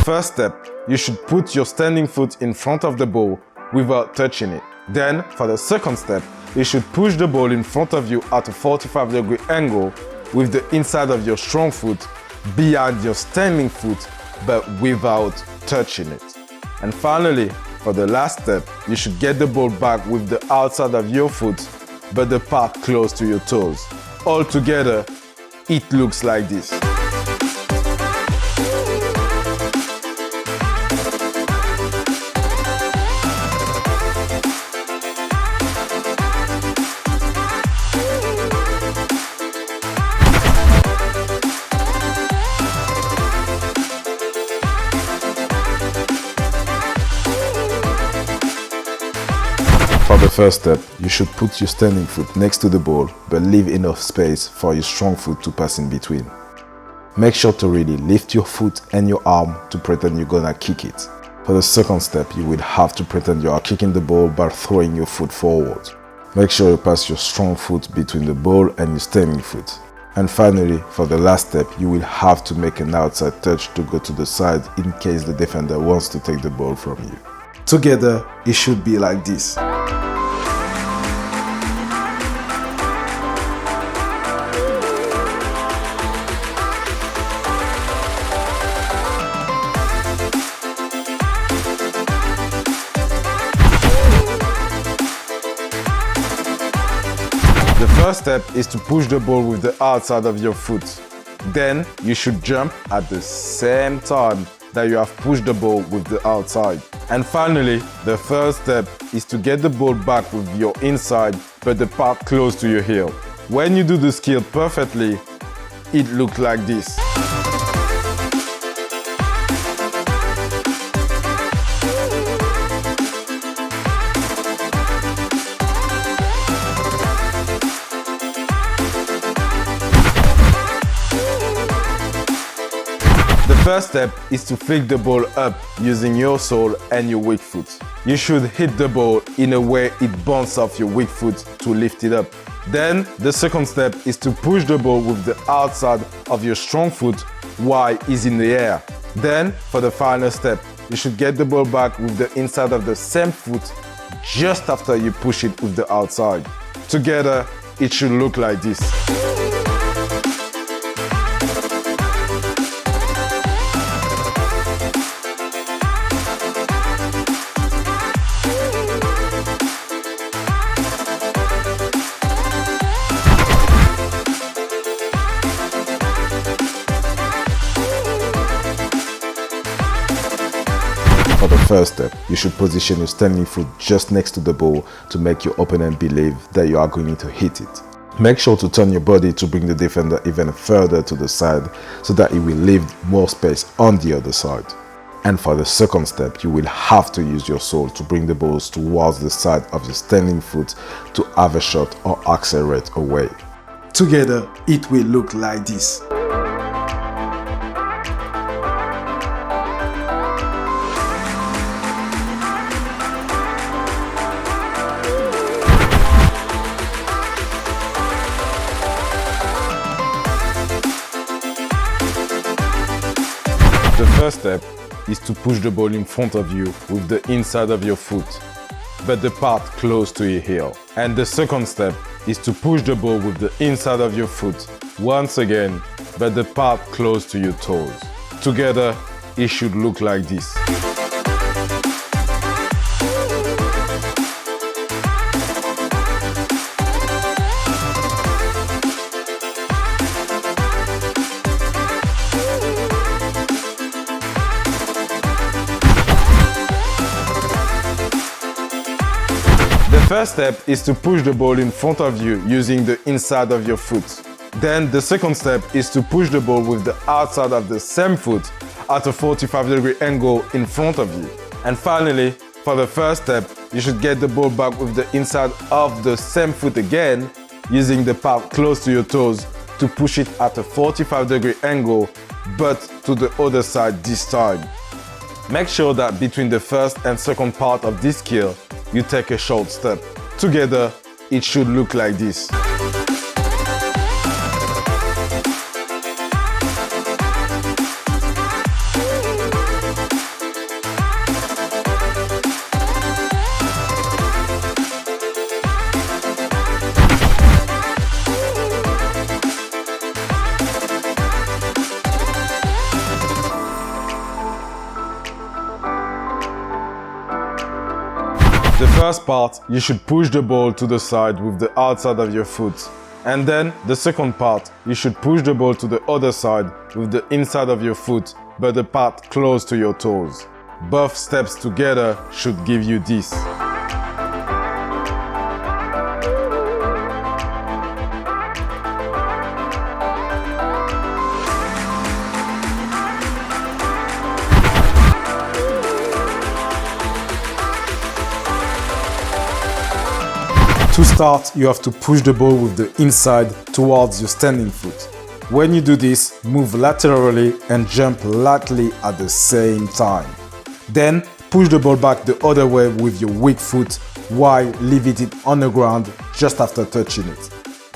first step, you should put your standing foot in front of the ball without touching it. Then, for the second step, you should push the ball in front of you at a 45-degree angle with the inside of your strong foot behind your standing foot, but without touching it. And finally, for the last step, you should get the ball back with the outside of your foot, but the part close to your toes. All together, it looks like this. For the first step, you should put your standing foot next to the ball, but leave enough space for your strong foot to pass in between. Make sure to really lift your foot and your arm to pretend you're gonna kick it. For the second step, you will have to pretend you are kicking the ball by throwing your foot forward. Make sure you pass your strong foot between the ball and your standing foot. And finally, for the last step, you will have to make an outside touch to go to the side in case the defender wants to take the ball from you. Together, it should be like this. The first step is to push the ball with the outside of your foot. Then you should jump at the same time that you have pushed the ball with the outside. And finally, the third step is to get the ball back with your inside, but the part close to your heel. When you do the skill perfectly, it looks like this. The first step is to flick the ball up using your sole and your weak foot. You should hit the ball in a way it bounces off your weak foot to lift it up. Then the second step is to push the ball with the outside of your strong foot while it's in the air. Then for the final step, you should get the ball back with the inside of the same foot just after you push it with the outside. Together, it should look like this. For the first step, you should position your standing foot just next to the ball to make your opponent believe that you are going to hit it. Make sure to turn your body to bring the defender even further to the side so that it will leave more space on the other side. And for the second step, you will have to use your sole to bring the balls towards the side of your standing foot to have a shot or accelerate away. Together, it will look like this. The first step is to push the ball in front of you with the inside of your foot, but the part close to your heel. And the second step is to push the ball with the inside of your foot, once again, but the part close to your toes. Together, it should look like this. The first step is to push the ball in front of you using the inside of your foot. Then the second step is to push the ball with the outside of the same foot at a 45-degree angle in front of you. And finally, for the first step, you should get the ball back with the inside of the same foot again, using the part close to your toes to push it at a 45-degree angle, but to the other side this time. Make sure that between the first and second part of this skill, you take a short step. Together, it should look like this. The first part, you should push the ball to the side with the outside of your foot. And then the second part, you should push the ball to the other side with the inside of your foot, but the part close to your toes. Both steps together should give you this. To start, you have to push the ball with the inside towards your standing foot. When you do this, move laterally and jump lightly at the same time. Then, push the ball back the other way with your weak foot while leaving it on the ground just after touching it.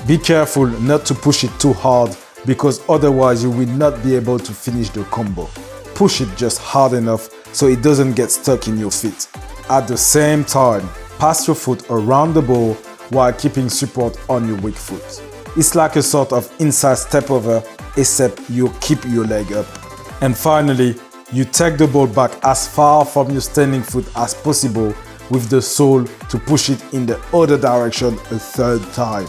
Be careful not to push it too hard because otherwise you will not be able to finish the combo. Push it just hard enough so it doesn't get stuck in your feet. At the same time, pass your foot around the ball while keeping support on your weak foot. It's like a sort of inside step over, except you keep your leg up. And finally, you take the ball back as far from your standing foot as possible with the sole to push it in the other direction a third time.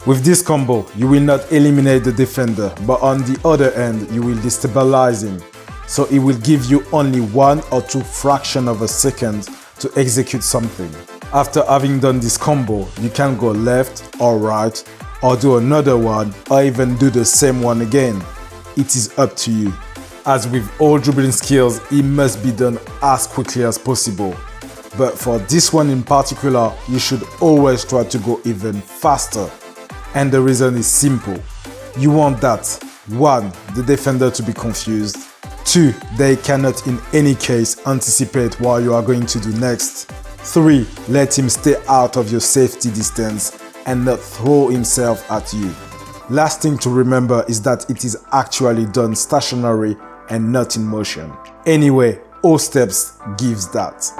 With this combo, you will not eliminate the defender, but on the other end, you will destabilize him. So it will give you only 1 or 2 fractions of a second to execute something. After having done this combo, you can go left or right, or do another one, or even do the same one again. It is up to you. As with all dribbling skills, it must be done as quickly as possible. But for this one in particular, you should always try to go even faster. And the reason is simple. You want that 1. The defender to be confused. 2. They cannot in any case anticipate what you are going to do next. 3. Let him stay out of your safety distance and not throw himself at you. Last thing to remember is that it is actually done stationary and not in motion. Anyway, all steps gives that.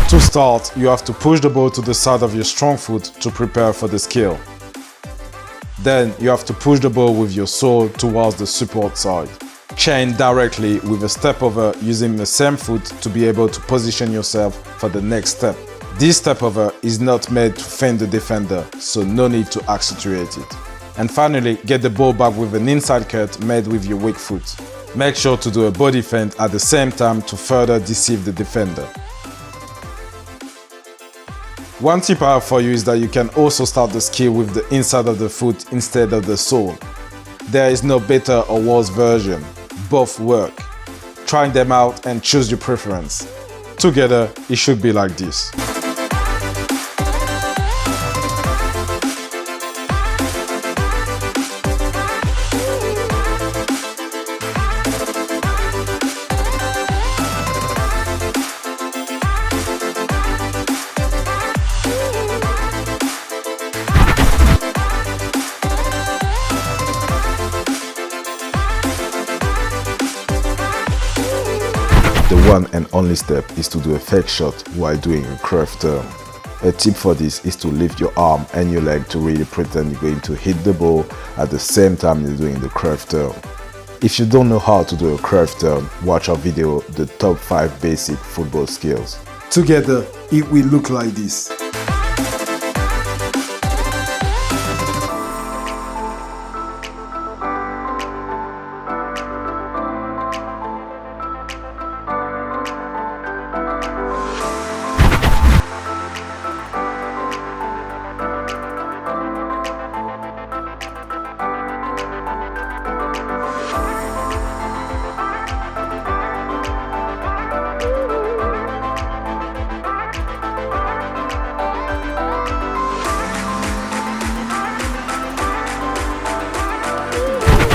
To start, you have to push the ball to the side of your strong foot to prepare for the skill. Then you have to push the ball with your sole towards the support side. Chain directly with a step over using the same foot to be able to position yourself for the next step. This step over is not made to feint the defender, so no need to accentuate it. And finally, get the ball back with an inside cut made with your weak foot. Make sure to do a body feint at the same time to further deceive the defender. One tip I have for you is that you can also start the skill with the inside of the foot instead of the sole. There is no better or worse version, both work. Try them out and choose your preference. Together, it should be like this. The one and only step is to do a fake shot while doing a Cruyff turn. A tip for this is to lift your arm and your leg to really pretend you're going to hit the ball at the same time you're doing the Cruyff turn. If you don't know how to do a Cruyff turn, watch our video, the top 5 basic football skills. Together, it will look like this.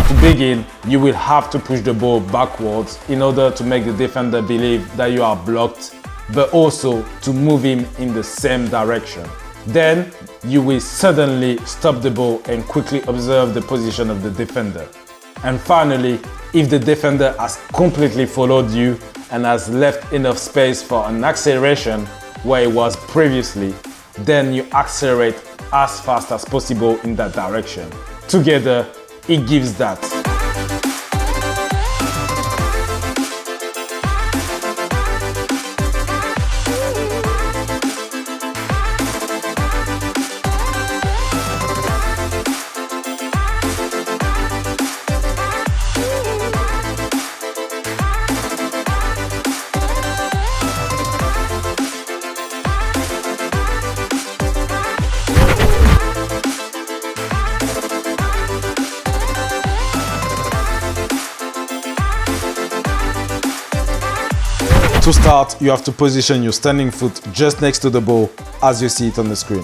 To begin, you will have to push the ball backwards in order to make the defender believe that you are blocked, but also to move him in the same direction. Then you will suddenly stop the ball and quickly observe the position of the defender. And finally, if the defender has completely followed you and has left enough space for an acceleration where it was previously, then you accelerate as fast as possible in that direction. Together, it gives that. To start, you have to position your standing foot just next to the ball as you see it on the screen.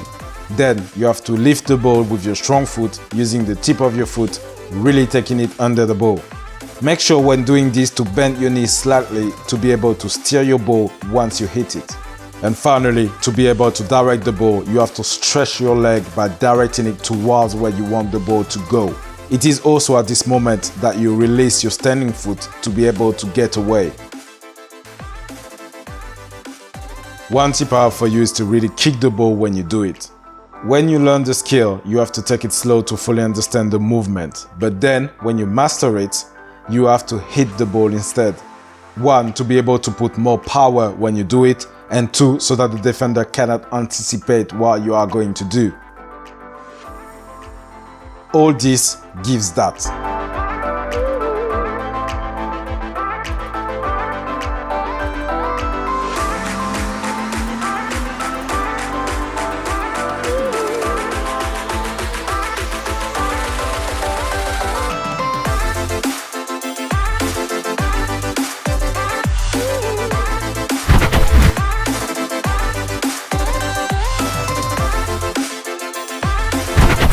Then you have to lift the ball with your strong foot using the tip of your foot, really taking it under the ball. Make sure when doing this to bend your knees slightly to be able to steer your ball once you hit it. And finally, to be able to direct the ball, you have to stretch your leg by directing it towards where you want the ball to go. It is also at this moment that you release your standing foot to be able to get away. One tip I have for you is to really kick the ball when you do it. When you learn the skill, you have to take it slow to fully understand the movement. But then, when you master it, you have to hit the ball instead. 1, to be able to put more power when you do it, and 2, so that the defender cannot anticipate what you are going to do. All this gives that.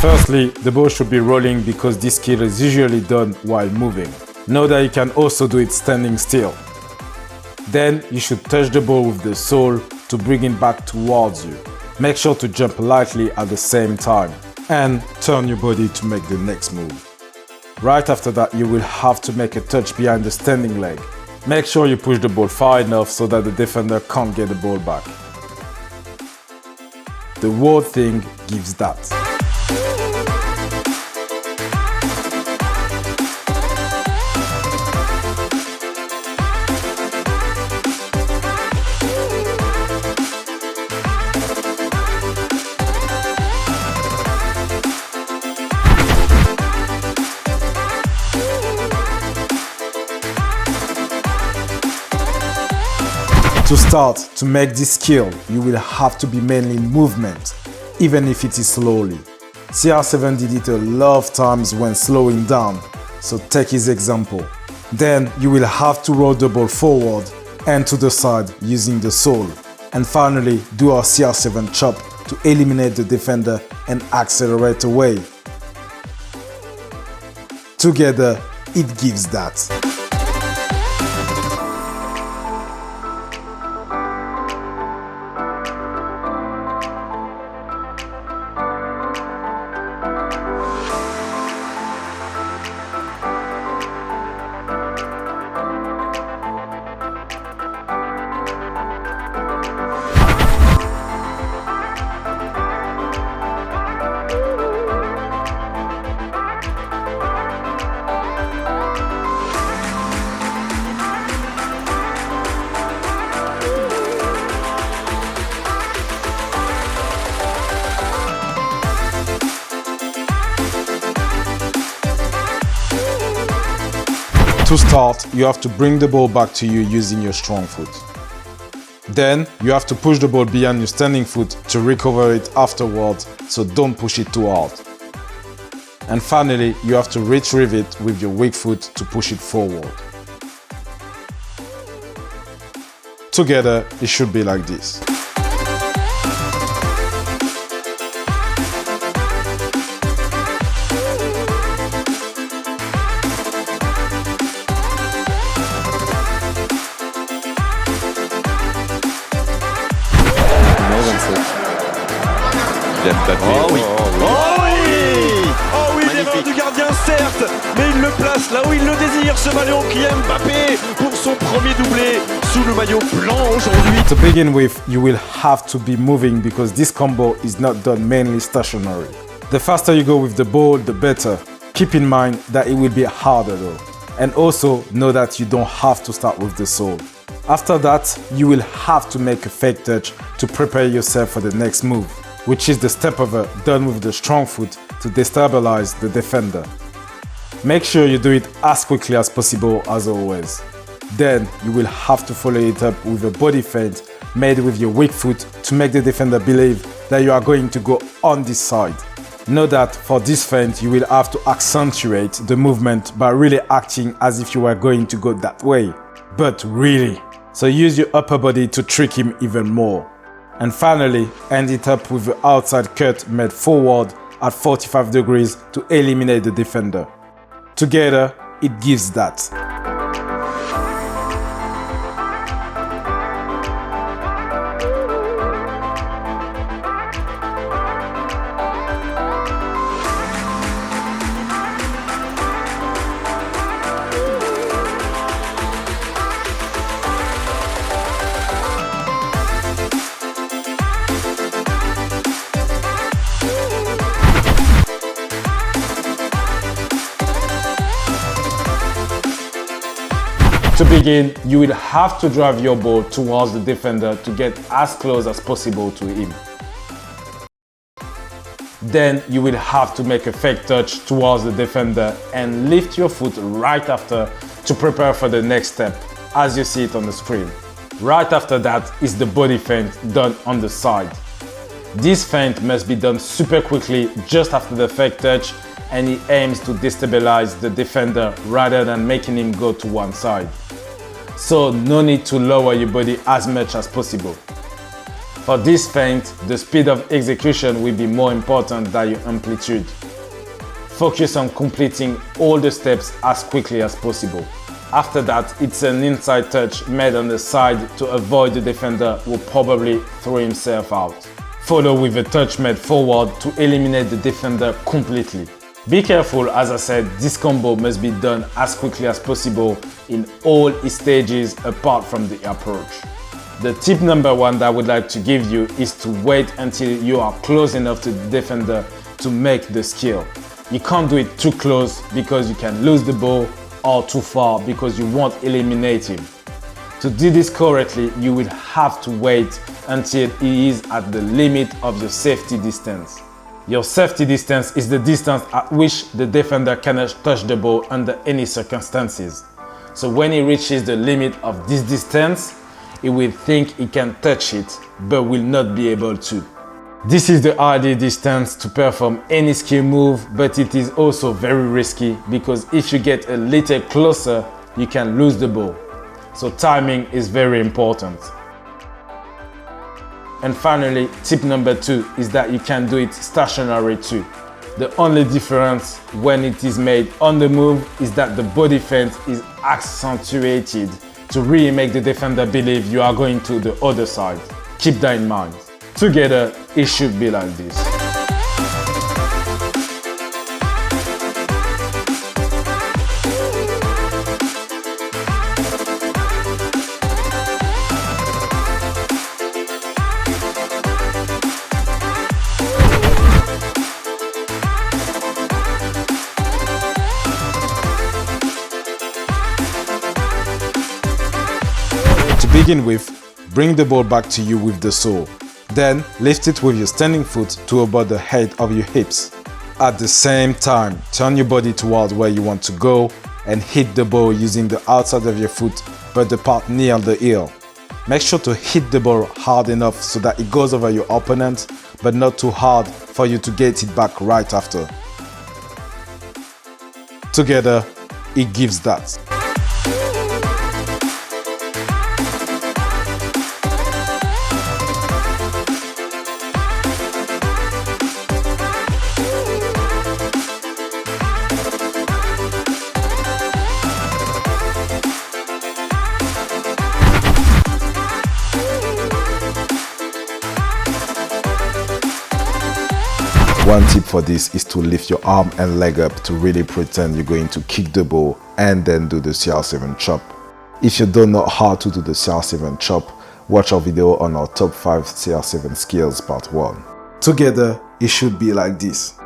Firstly, the ball should be rolling because this skill is usually done while moving. Know that you can also do it standing still. Then you should touch the ball with the sole to bring it back towards you. Make sure to jump lightly at the same time and turn your body to make the next move. Right after that, you will have to make a touch behind the standing leg. Make sure you push the ball far enough so that the defender can't get the ball back. The whole thing gives that. To start, to make this skill, you will have to be mainly in movement, even if it is slowly. CR7 did it a lot of times when slowing down, so take his example. Then you will have to roll the ball forward and to the side using the sole. And finally, do our CR7 chop to eliminate the defender and accelerate away. Together, it gives that. To start, you have to bring the ball back to you using your strong foot. Then, you have to push the ball behind your standing foot to recover it afterwards, so don't push it too hard. And finally, you have to retrieve it with your weak foot to push it forward. Together, it should be like this. Il a Mbappé. Oh oui. Oh, Oh oui. Oh oui, l'erreur du gardien, certes, mais il le place là où il le désire, ce ballon qui est Mbappé pour son premier doublé sous le maillot blanc aujourd'hui. To begin with, you will have to be moving because this combo is not done mainly stationary. The faster you go with the ball, the better. Keep in mind that it will be harder though. And also know that you don't have to start with the sole. After that, you will have to make a fake touch to prepare yourself for the next move, which is the stepover done with the strong foot to destabilize the defender. Make sure you do it as quickly as possible as always. Then you will have to follow it up with a body feint made with your weak foot to make the defender believe that you are going to go on this side. Know that for this feint you will have to accentuate the movement by really acting as if you were going to go that way, but really. So use your upper body to trick him even more. And finally, end it up with the outside cut made forward at 45 degrees to eliminate the defender. Together, it gives that. To begin, you will have to drive your ball towards the defender to get as close as possible to him. Then you will have to make a fake touch towards the defender and lift your foot right after to prepare for the next step, as you see it on the screen. Right after that is the body feint done on the side. This feint must be done super quickly just after the fake touch, and it aims to destabilize the defender rather than making him go to one side. So no need to lower your body as much as possible. For this feint, the speed of execution will be more important than your amplitude. Focus on completing all the steps as quickly as possible. After that, it's an inside touch made on the side to avoid the defender who probably throw himself out. Follow with a touch made forward to eliminate the defender completely. Be careful, as I said, this combo must be done as quickly as possible in all its stages apart from the approach. The tip number one that I would like to give you is to wait until you are close enough to the defender to make the skill. You can't do it too close because you can lose the ball, or too far because you won't eliminate him. To do this correctly, you will have to wait until he is at the limit of your safety distance. Your safety distance is the distance at which the defender cannot touch the ball under any circumstances. So when he reaches the limit of this distance, he will think he can touch it, but will not be able to. This is the ideal distance to perform any skill move, but it is also very risky because if you get a little closer, you can lose the ball. So timing is very important. And finally, tip number two is that you can do it stationary too. The only difference when it is made on the move is that the body feint is accentuated to really make the defender believe you are going to the other side. Keep that in mind. Together, it should be like this. To begin with, bring the ball back to you with the sole. Then lift it with your standing foot to about the height of your hips. At the same time, turn your body towards where you want to go and hit the ball using the outside of your foot but the part near the heel. Make sure to hit the ball hard enough so that it goes over your opponent, but not too hard for you to get it back right after. Together, it gives that. One tip for this is to lift your arm and leg up to really pretend you're going to kick the ball and then do the CR7 chop. If you don't know how to do the CR7 chop, watch our video on our top 5 CR7 skills part 1. Together, it should be like this.